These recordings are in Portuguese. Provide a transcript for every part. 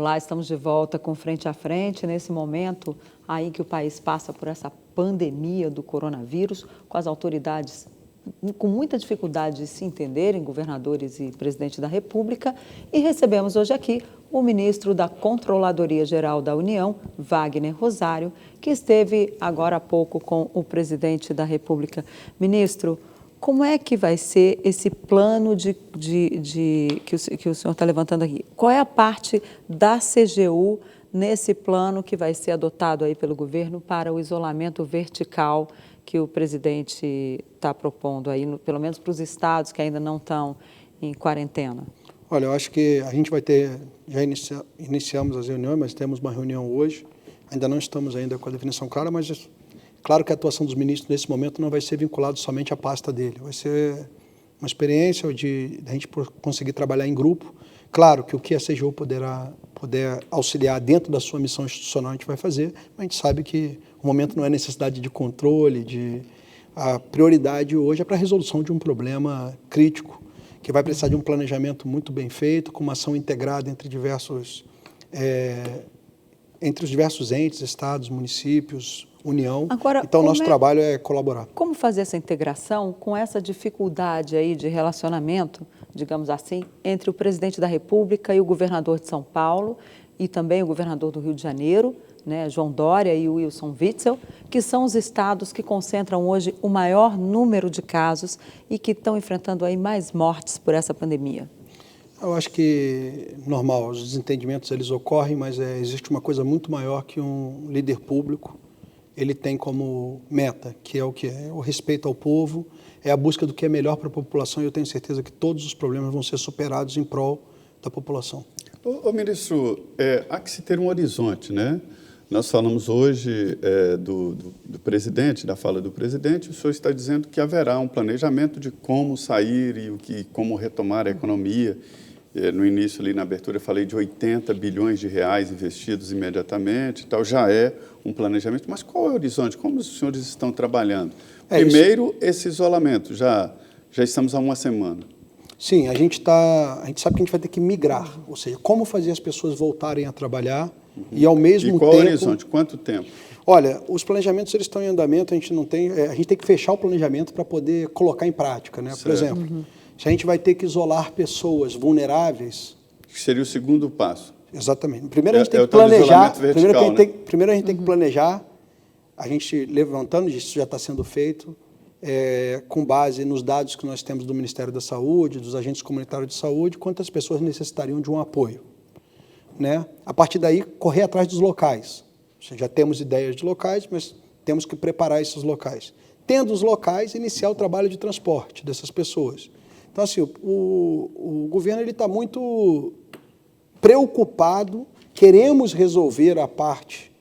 Olá, estamos de volta com Frente a Frente, nesse momento aí que o país passa por essa pandemia do coronavírus, com as autoridades com muita dificuldade de se entenderem, governadores e presidente da República, e recebemos hoje aqui o ministro da Controladoria Geral da União, Wagner Rosário, que esteve agora há pouco com o presidente da República. Ministro, como é que vai ser esse plano que o senhor está levantando aqui? Qual é a parte da CGU nesse plano que vai ser adotado aí pelo governo para o isolamento vertical que o presidente está propondo aí, pelo menos para os estados que ainda não estão em quarentena? Olha, eu acho que a gente vai ter, iniciamos as reuniões, mas temos uma reunião hoje, ainda não estamos ainda com a definição clara, mas claro que a atuação dos ministros nesse momento não vai ser vinculada somente à pasta dele, vai ser uma experiência de a gente conseguir trabalhar em grupo. Claro que o que a CGU puder auxiliar dentro da sua missão institucional a gente vai fazer, mas a gente sabe que o momento não é necessidade de controle, a prioridade hoje é para a resolução de um problema crítico, que vai precisar de um planejamento muito bem feito, com uma ação integrada entre os diversos entes, estados, municípios, União. Agora, então, nosso trabalho é colaborar. Como fazer essa integração com essa dificuldade aí de relacionamento, digamos assim, entre o presidente da República e o governador de São Paulo e também o governador do Rio de Janeiro, né, João Dória e o Wilson Witzel, que são os estados que concentram hoje o maior número de casos e que estão enfrentando aí mais mortes por essa pandemia? Eu acho que normal, os desentendimentos eles ocorrem, mas existe uma coisa muito maior que um líder público ele tem como meta, que é o respeito ao povo, é a busca do que é melhor para a população, e eu tenho certeza que todos os problemas vão ser superados em prol da população. Ô ministro, há que se ter um horizonte, né? Nós falamos hoje do presidente, da fala do presidente, o senhor está dizendo que haverá um planejamento de como sair e como retomar a economia. No início, ali na abertura, eu falei de 80 bilhões de reais investidos imediatamente, tal, já é um planejamento. Mas qual é o horizonte? Como os senhores estão trabalhando? Primeiro, esse isolamento, já estamos há uma semana. Sim, a gente sabe que a gente vai ter que migrar, ou seja, como fazer as pessoas voltarem a trabalhar e ao mesmo tempo... E qual o horizonte? Quanto tempo? Olha, os planejamentos eles estão em andamento, a gente tem que fechar o planejamento para poder colocar em prática, né? Por exemplo, se a gente vai ter que isolar pessoas vulneráveis... Que seria o segundo passo. Exatamente. Primeiro a gente tem que planejar, primeiro a gente tem que planejar, a gente levantando, isso já está sendo feito, com base nos dados que nós temos do Ministério da Saúde, dos agentes comunitários de saúde, quantas pessoas necessitariam de um apoio, né? A partir daí, correr atrás dos locais. Ou seja, já temos ideias de locais, mas temos que preparar esses locais. Tendo os locais, iniciar o trabalho de transporte dessas pessoas. Então, assim, o governo está muito preocupado, queremos resolver a parte,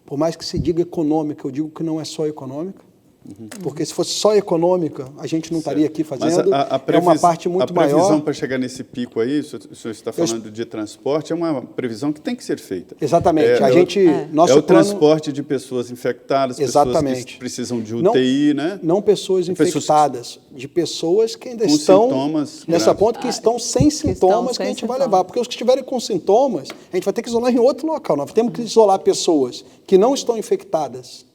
por mais que se diga econômica, eu digo que não é só econômica, porque se fosse só econômica, a gente não estaria aqui fazendo, é uma parte muito maior. A previsão para chegar nesse pico aí, o senhor está falando de transporte, é uma previsão que tem que ser feita. Exatamente. O transporte de pessoas infectadas, pessoas que precisam de UTI, né? Não pessoas infectadas, de pessoas que ainda estão nessa ponta, que estão sem sintomas, que a gente vai levar. Porque os que estiverem com sintomas, a gente vai ter que isolar em outro local. Nós temos que isolar pessoas que não estão infectadas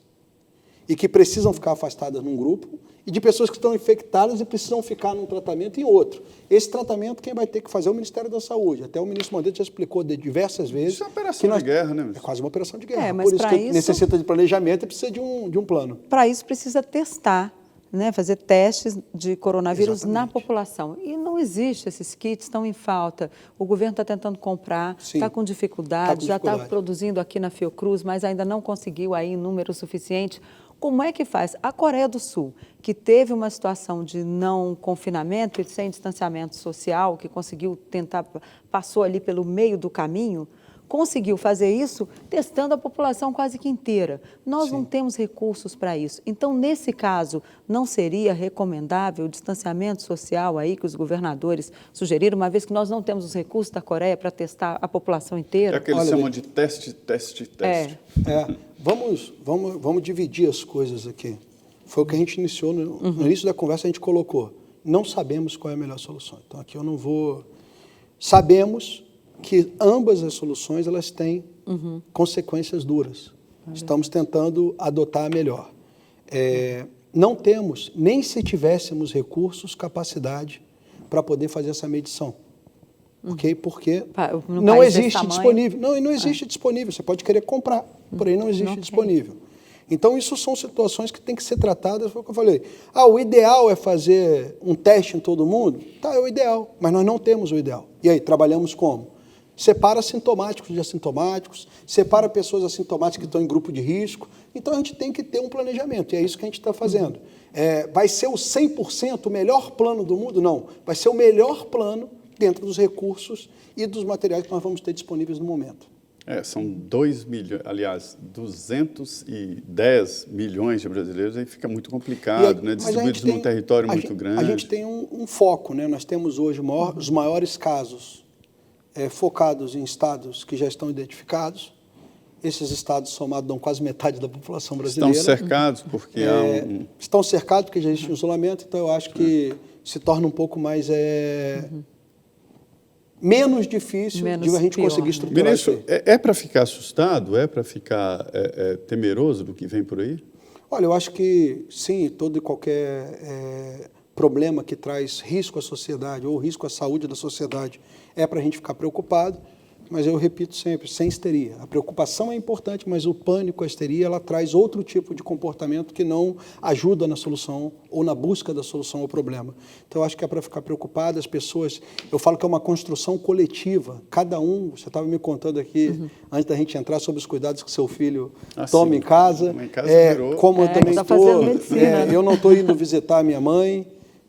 e que precisam ficar afastadas num grupo, e de pessoas que estão infectadas e precisam ficar num tratamento em outro. Esse tratamento quem vai ter que fazer é o Ministério da Saúde. Até o ministro Mandetta já explicou diversas vezes. Isso é uma operação de guerra, né? É quase uma operação de guerra. Mas por isso que necessita de planejamento e precisa de um plano. Para isso precisa testar, né, fazer testes de coronavírus na população. E não existe, esses kits estão em falta. O governo está tentando comprar, está com dificuldade, já está produzindo aqui na Fiocruz, mas ainda não conseguiu aí número suficiente. Como é que faz? A Coreia do Sul, que teve uma situação de não confinamento e sem distanciamento social, que conseguiu passou ali pelo meio do caminho, conseguiu fazer isso testando a população quase que inteira. Nós não temos recursos para isso. Então, nesse caso, não seria recomendável o distanciamento social aí que os governadores sugeriram, uma vez que nós não temos os recursos da Coreia para testar a população inteira? É que eles chamam de teste. Vamos dividir as coisas aqui. Foi o que a gente iniciou, no início da conversa a gente colocou. Não sabemos qual é a melhor solução. Então, aqui eu não vou... Sabemos que ambas as soluções elas têm consequências duras. Estamos tentando adotar a melhor. Não temos, nem se tivéssemos recursos, capacidade para poder fazer essa medição. Okay? Porque não existe disponível. Não existe disponível. Você pode querer comprar, porém não existe disponível. Então, isso são situações que têm que ser tratadas, foi o que eu falei. O ideal é fazer um teste em todo mundo? Tá, é o ideal, mas nós não temos o ideal. E aí, trabalhamos como? Separa assintomáticos de assintomáticos, separa pessoas assintomáticas que estão em grupo de risco. Então, a gente tem que ter um planejamento, e é isso que a gente está fazendo. Vai ser o 100% o melhor plano do mundo? Não. Vai ser o melhor plano dentro dos recursos e dos materiais que nós vamos ter disponíveis no momento. São 2 milhões, aliás, 210 milhões de brasileiros, aí fica muito complicado, né? Distribuídos num território muito grande. A gente tem um foco, né? Nós temos hoje os maiores casos focados em estados que já estão identificados. Esses estados somados dão quase metade da população brasileira. Estão cercados porque Estão cercados porque já existe um isolamento, então eu acho que se torna um pouco mais... menos difícil de a gente conseguir estruturar. Ministro, é para ficar assustado? É para ficar temeroso do que vem por aí? Olha, eu acho que sim, todo e qualquer problema que traz risco à sociedade ou risco à saúde da sociedade é para a gente ficar preocupado, mas eu repito sempre, sem histeria. A preocupação é importante, mas o pânico, a histeria, ela traz outro tipo de comportamento que não ajuda na solução ou na busca da solução ao problema. Então, eu acho que é para ficar preocupado, as pessoas... Eu falo que é uma construção coletiva. Cada um, você estava me contando aqui, antes da gente entrar, sobre os cuidados que seu filho toma em casa. Em casa virou. Como eu também estou... eu não estou indo visitar a minha mãe,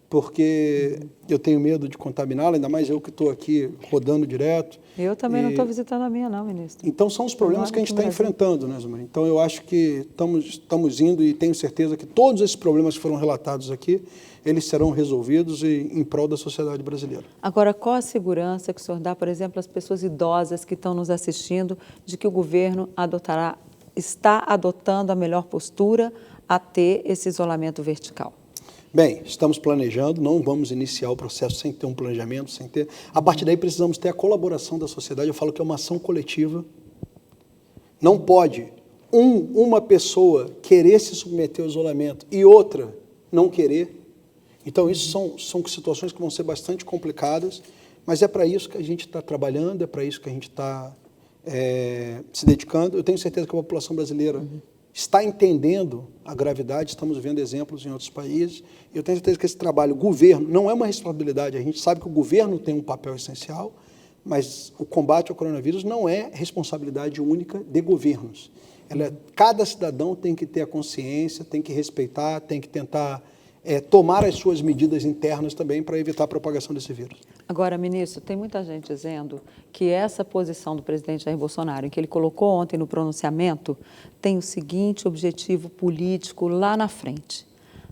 porque eu tenho medo de contaminá-la, ainda mais eu que estou aqui rodando direto. Eu também não estou visitando a minha, não, ministro. Então, são os problemas que a gente está enfrentando, né, Zumari? Então, eu acho que estamos indo e tenho certeza que todos esses problemas que foram relatados aqui, eles serão resolvidos em prol da sociedade brasileira. Agora, qual a segurança que o senhor dá, por exemplo, às pessoas idosas que estão nos assistindo, de que o governo está adotando a melhor postura a ter esse isolamento vertical? Bem, estamos planejando, não vamos iniciar o processo sem ter um planejamento, sem ter... A partir daí precisamos ter a colaboração da sociedade, eu falo que é uma ação coletiva. Não pode uma pessoa querer se submeter ao isolamento e outra não querer. Então, isso são situações que vão ser bastante complicadas, mas é para isso que a gente está trabalhando, é para isso que a gente está se dedicando. Eu tenho certeza que a população brasileira está entendendo a gravidade, estamos vendo exemplos em outros países. Eu tenho certeza que esse trabalho, governo, não é uma responsabilidade, a gente sabe que o governo tem um papel essencial, mas o combate ao coronavírus não é responsabilidade única de governos. Cada cidadão tem que ter a consciência, tem que respeitar, tem que tentar tomar as suas medidas internas também para evitar a propagação desse vírus. Agora, ministro, tem muita gente dizendo que essa posição do presidente Jair Bolsonaro, em que ele colocou ontem no pronunciamento, tem o seguinte objetivo político lá na frente.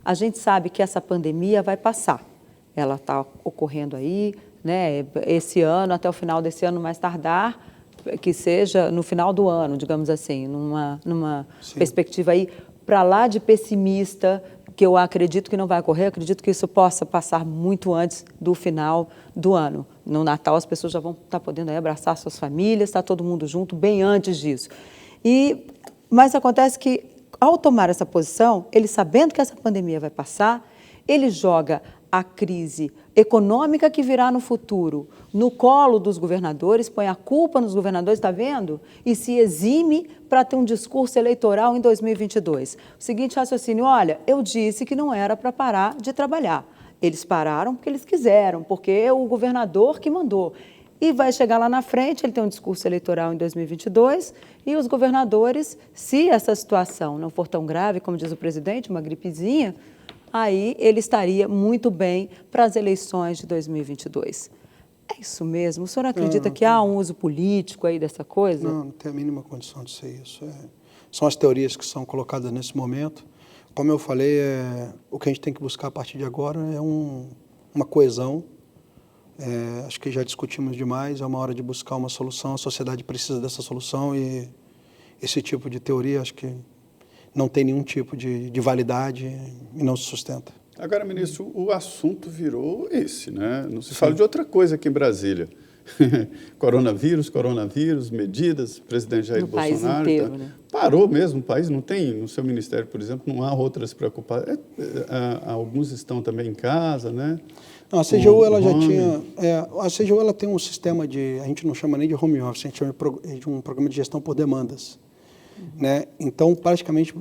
A gente sabe que essa pandemia vai passar. Ela está ocorrendo aí, né, esse ano, até o final desse ano, mais tardar, que seja no final do ano, digamos assim, numa perspectiva aí para lá de pessimista, que eu acredito que não vai ocorrer, acredito que isso possa passar muito antes do final do ano. No Natal, as pessoas já vão estar podendo aí abraçar suas famílias, está todo mundo junto, bem antes disso. Mas acontece que, ao tomar essa posição, ele sabendo que essa pandemia vai passar, ele joga a crise econômica que virá no futuro no colo dos governadores, põe a culpa nos governadores, está vendo? E se exime para ter um discurso eleitoral em 2022. O seguinte raciocínio, olha, eu disse que não era para parar de trabalhar. Eles pararam porque eles quiseram, porque é o governador que mandou. E vai chegar lá na frente, ele tem um discurso eleitoral em 2022, e os governadores, se essa situação não for tão grave, como diz o presidente, uma gripezinha, aí ele estaria muito bem para as eleições de 2022. É isso mesmo? O senhor acredita que há um uso político aí dessa coisa? Não tem a mínima condição de ser isso. São as teorias que são colocadas nesse momento. Como eu falei, o que a gente tem que buscar a partir de agora é uma coesão. Acho que já discutimos demais, é uma hora de buscar uma solução, a sociedade precisa dessa solução e esse tipo de teoria acho que não tem nenhum tipo de validade e não se sustenta. Agora, ministro, o assunto virou esse, né? Não se fala de outra coisa aqui em Brasília. coronavírus, medidas, presidente Jair Bolsonaro. No país inteiro, né? Parou mesmo o país, não tem, no seu ministério, por exemplo, não há outras preocupações. Alguns estão também em casa, né? Não, a CGU, ela já tinha... a CGU, ela tem um sistema a gente não chama nem de home office, a gente chama de um programa de gestão por demandas. Né? Então, praticamente,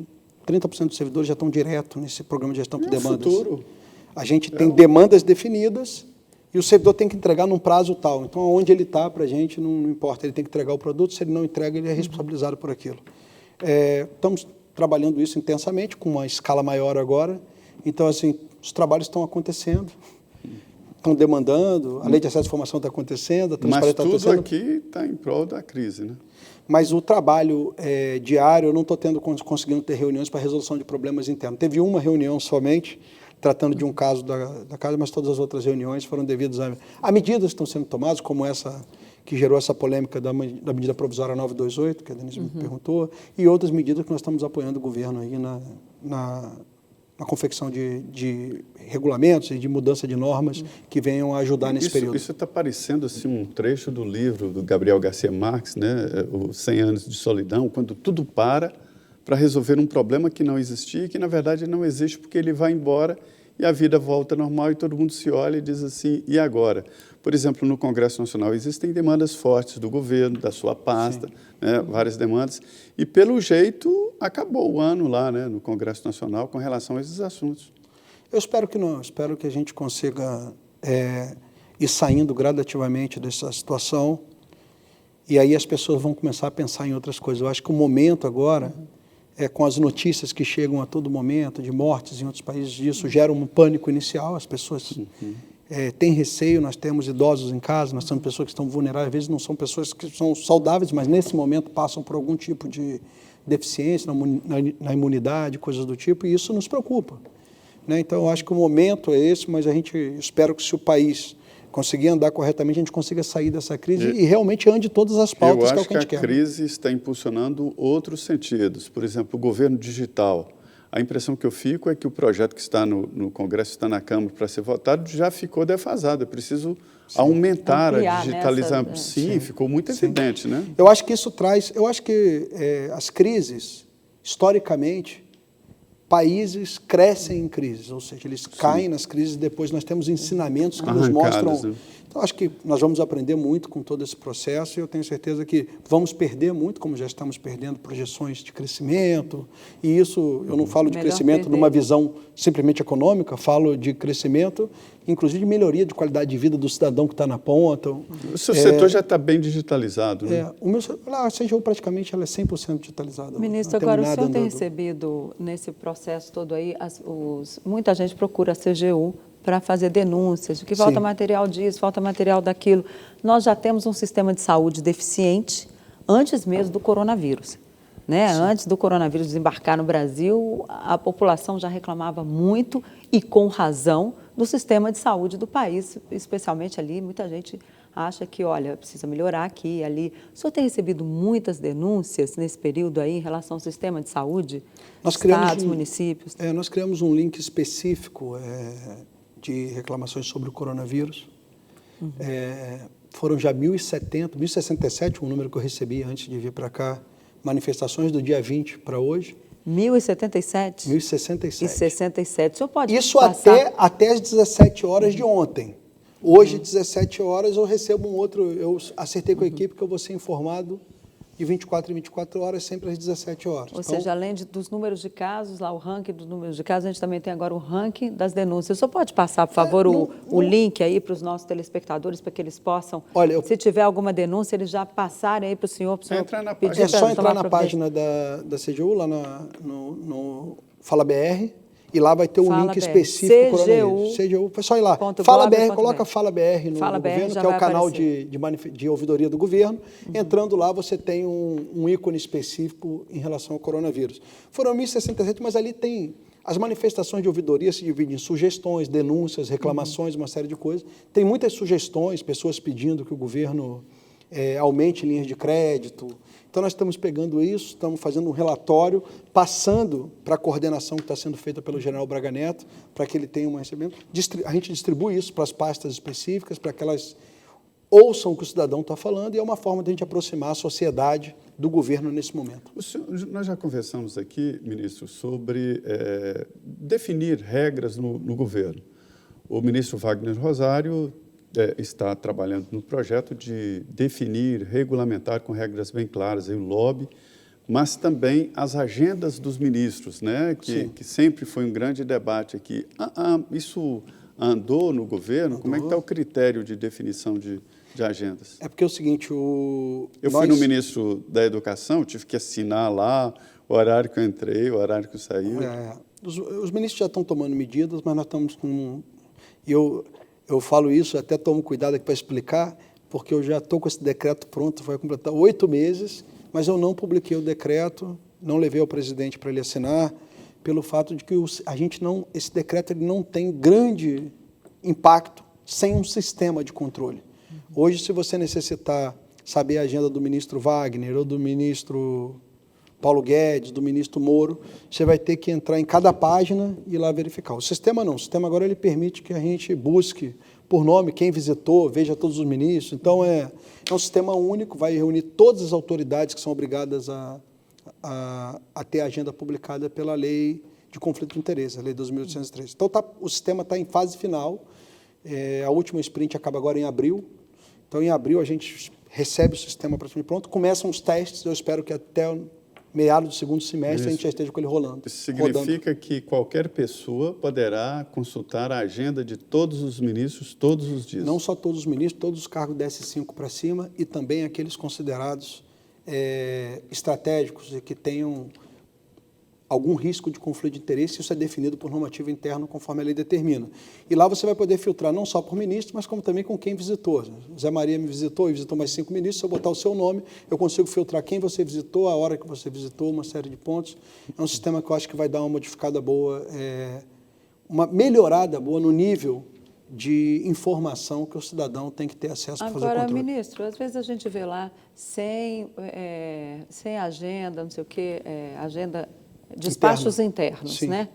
30% dos servidores já estão direto nesse programa de gestão por demandas. Futuro. A gente tem demandas definidas e o servidor tem que entregar num prazo tal. Então, onde ele está, para a gente, não importa. Ele tem que entregar o produto, se ele não entrega, ele é responsabilizado por aquilo. Estamos trabalhando isso intensamente, com uma escala maior agora. Então, assim, os trabalhos estão acontecendo, estão demandando, a lei de acesso à informação está acontecendo, a transparência está acontecendo. Mas tudo aqui está em prol da crise, né? Mas o trabalho diário, eu não estou conseguindo ter reuniões para resolução de problemas internos. Teve uma reunião somente, tratando de um caso da casa, mas todas as outras reuniões foram devidas a medidas que estão sendo tomadas, como essa que gerou essa polêmica da medida provisória 928, que a Denise me perguntou, e outras medidas que nós estamos apoiando o governo aí na confecção de regulamentos e de mudança de normas que venham a ajudar nesse período. Isso está parecendo assim, um trecho do livro do Gabriel Garcia Marques, né? Os 100 anos de solidão, quando tudo para resolver um problema que não existia e que, na verdade, não existe porque ele vai embora e a vida volta normal e todo mundo se olha e diz assim, e agora? Por exemplo, no Congresso Nacional existem demandas fortes do governo, da sua pasta, né, várias demandas, e pelo jeito acabou o ano lá, né, no Congresso Nacional com relação a esses assuntos. Eu espero que não, espero que a gente consiga ir saindo gradativamente dessa situação e aí as pessoas vão começar a pensar em outras coisas. Eu acho que o momento agora, com as notícias que chegam a todo momento de mortes em outros países, isso gera um pânico inicial, as pessoas têm receio, nós temos idosos em casa, nós temos pessoas que estão vulneráveis, às vezes não são pessoas que são saudáveis, mas nesse momento passam por algum tipo de deficiência na imunidade, coisas do tipo, e isso nos preocupa. Né? Então, eu acho que o momento é esse, mas a gente espera que se o país conseguir andar corretamente, a gente consiga sair dessa crise e realmente ande todas as pautas que é o que a gente quer. Eu acho que a crise está impulsionando outros sentidos. Por exemplo, o governo digital. A impressão que eu fico é que o projeto que está no Congresso, está na Câmara para ser votado, já ficou defasado. É preciso aumentar a digitalização. Sim, ficou muito evidente, né? Eu acho que isso traz... Eu acho que as crises, historicamente, países crescem em crises, ou seja, eles caem nas crises e depois nós temos ensinamentos que nos mostram... Né? Então, acho que nós vamos aprender muito com todo esse processo e eu tenho certeza que vamos perder muito, como já estamos perdendo projeções de crescimento, e isso, eu não falo de crescimento numa visão simplesmente econômica, falo de crescimento, inclusive de melhoria de qualidade de vida do cidadão que está na ponta. O seu setor já está bem digitalizado, né? A CGU praticamente ela é 100% digitalizada. Ministro, agora o senhor tem recebido, nesse processo todo aí, muita gente procura a CGU para fazer denúncias, de que falta material disso, falta material daquilo. Nós já temos um sistema de saúde deficiente antes mesmo do coronavírus. Né? Antes do coronavírus desembarcar no Brasil, a população já reclamava muito, e com razão, do sistema de saúde do país, especialmente ali, muita gente acha que, olha, precisa melhorar aqui e ali. O senhor tem recebido muitas denúncias nesse período aí em relação ao sistema de saúde, estados, municípios? Nós criamos um link específico de reclamações sobre o coronavírus. Foram já 1.067, um número que eu recebi antes de vir para cá, manifestações do dia 20 para hoje. 1.077? 1.067. E 67. O senhor pode Isso passar... até as 17 horas de ontem. Hoje, 17 horas, eu recebo um outro... Eu acertei com a equipe que eu vou ser informado de 24 em 24 horas, sempre às 17 horas. Ou seja, além dos números de casos, lá o ranking dos números de casos, a gente também tem agora o ranking das denúncias. O senhor pode passar, por favor, o link aí para os nossos telespectadores, para que eles possam, se tiver alguma denúncia, eles já passarem aí para o senhor entrar na pedir. É só entrar na página da CGU, lá no Fala BR, e lá vai ter um link específico. CGU, foi só ir lá. Fala BR, coloca Fala BR no governo, que é o canal de ouvidoria do governo. Entrando lá, você tem um ícone específico em relação ao coronavírus. Foram 1.067, mas ali tem... As manifestações de ouvidoria se dividem em sugestões, denúncias, reclamações, uma série de coisas. Tem muitas sugestões, pessoas pedindo que o governo aumente linhas de crédito. Então, nós estamos pegando isso, estamos fazendo um relatório, passando para a coordenação que está sendo feita pelo general Braga Neto, para que ele tenha um recebimento. A gente distribui isso para as pastas específicas, para que elas ouçam o que o cidadão está falando, e é uma forma de a gente aproximar a sociedade do governo nesse momento. Nós já conversamos aqui, ministro, sobre definir regras no governo. O ministro Wagner Rosário está trabalhando no projeto de definir, regulamentar com regras bem claras o lobby, mas também as agendas dos ministros, né? Que sempre foi um grande debate aqui. Isso andou no governo? Andou. Como é que está o critério de definição de agendas? É porque é o seguinte, eu fui no ministro da Educação, tive que assinar lá o horário que eu entrei, o horário que eu saí. Os ministros já estão tomando medidas, mas nós estamos com... Eu falo isso, até tomo cuidado aqui para explicar, porque eu já estou com esse decreto pronto, vai completar 8 meses, mas eu não publiquei o decreto, não levei ao presidente para ele assinar, pelo fato de que esse decreto ele não tem grande impacto sem um sistema de controle. Hoje, se você necessitar saber a agenda do ministro Wagner ou do ministro Paulo Guedes, do ministro Moro, você vai ter que entrar em cada página e ir lá verificar. O sistema não. O sistema agora ele permite que a gente busque por nome quem visitou, veja todos os ministros. Então, é um sistema único, vai reunir todas as autoridades que são obrigadas a ter a agenda publicada pela Lei de Conflito de Interesse, a Lei 2.803. Então, o sistema está em fase final. A última sprint acaba agora em abril. Então, em abril, a gente recebe o sistema praticamente pronto, começam os testes, eu espero que até meados do segundo semestre a gente já esteja com ele rolando. Isso significa que qualquer pessoa poderá consultar a agenda de todos os ministros todos os dias? Não só todos os ministros, todos os cargos da S5 para cima e também aqueles considerados estratégicos e que tenham algum risco de conflito de interesse, isso é definido por normativo interno conforme a lei determina. E lá você vai poder filtrar não só por ministro, mas como também com quem visitou. Zé Maria me visitou e visitou mais 5 ministros, se eu botar o seu nome, eu consigo filtrar quem você visitou, a hora que você visitou, uma série de pontos. É um sistema que eu acho que vai dar uma modificada boa, uma melhorada boa no nível de informação que o cidadão tem que ter acesso para fazer o controle. Agora, ministro, às vezes a gente vê lá sem agenda, não sei o quê, agenda... Despachos internos, né?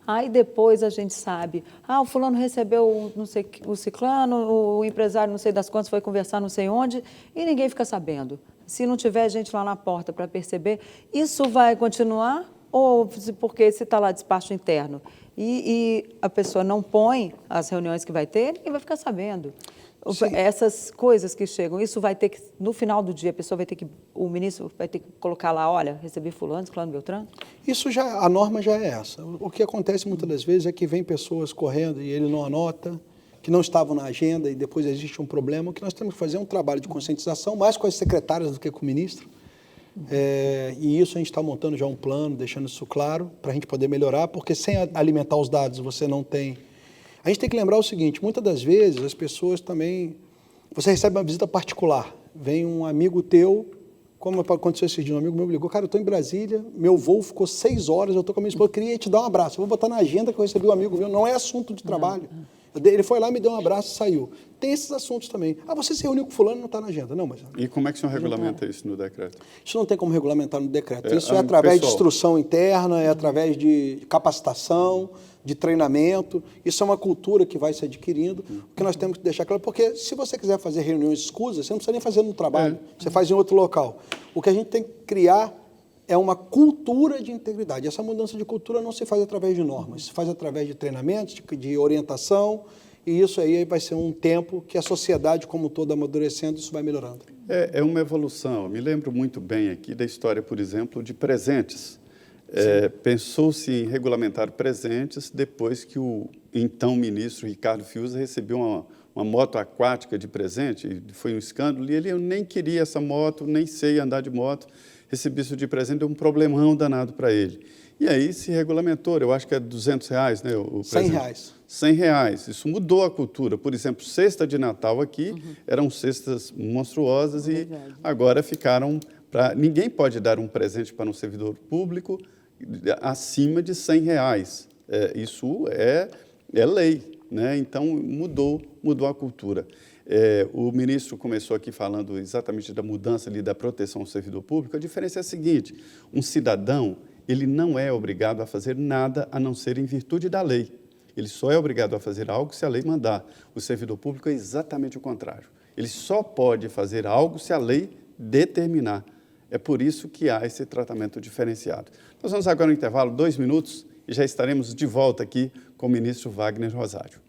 Aí depois a gente sabe, o fulano recebeu não sei, o ciclano, o empresário não sei das quantas foi conversar não sei onde, e ninguém fica sabendo. Se não tiver gente lá na porta para perceber, isso vai continuar? Ou porque se está lá despacho interno e a pessoa não põe as reuniões que vai ter, ninguém vai ficar sabendo. Sim. Essas coisas que chegam, isso vai ter que, no final do dia, o ministro vai ter que colocar lá, olha, recebi fulano, Beltrano? Isso a norma já é essa. O que acontece muitas das vezes é que vem pessoas correndo e ele não anota, que não estavam na agenda e depois existe um problema. O que nós temos que fazer é um trabalho de conscientização, mais com as secretárias do que com o ministro. E isso a gente está montando já um plano, deixando isso claro, para a gente poder melhorar, porque sem alimentar os dados você não tem... A gente tem que lembrar o seguinte, muitas das vezes as pessoas também... Você recebe uma visita particular, vem um amigo teu, como aconteceu esse dia, um amigo meu me ligou, cara, eu estou em Brasília, meu voo ficou 6 horas, eu estou com a minha esposa, eu queria te dar um abraço, eu vou botar na agenda que eu recebi um amigo meu, não é assunto de trabalho. Ele foi lá, me deu um abraço e saiu. Tem esses assuntos também. Você se reuniu com fulano, não está na agenda. Não, mas... E como é que o senhor regulamenta isso no decreto? Isso não tem como regulamentar no decreto. Isso é através de instrução interna, é através de capacitação, de treinamento. Isso é uma cultura que vai se adquirindo. O que nós temos que deixar claro, porque se você quiser fazer reuniões escusas, você não precisa nem fazer no trabalho, você faz em outro local. O que a gente tem que criar é uma cultura de integridade. Essa mudança de cultura não se faz através de normas, se faz através de treinamentos, de orientação, e isso aí vai ser um tempo que a sociedade como um todo amadurecendo, isso vai melhorando. É uma evolução. Eu me lembro muito bem aqui da história, por exemplo, de presentes. Pensou-se em regulamentar presentes depois que o então ministro Ricardo Fiuza recebeu uma moto aquática de presente, foi um escândalo, e ele nem queria essa moto, nem sei andar de moto, recebi isso de presente, deu um problemão danado para ele. E aí se regulamentou, eu acho que é R$200, né? R$100. Isso mudou a cultura. Por exemplo, cesta de Natal aqui, eram cestas monstruosas e agora ficaram para... Ninguém pode dar um presente para um servidor público acima de R$100. Isso é lei, né? Então mudou a cultura. O ministro começou aqui falando exatamente da mudança ali da proteção ao servidor público. A diferença é a seguinte, um cidadão, ele não é obrigado a fazer nada a não ser em virtude da lei. Ele só é obrigado a fazer algo se a lei mandar. O servidor público é exatamente o contrário. Ele só pode fazer algo se a lei determinar. É por isso que há esse tratamento diferenciado. Nós vamos agora no intervalo, 2 minutos, e já estaremos de volta aqui com o ministro Wagner Rosário.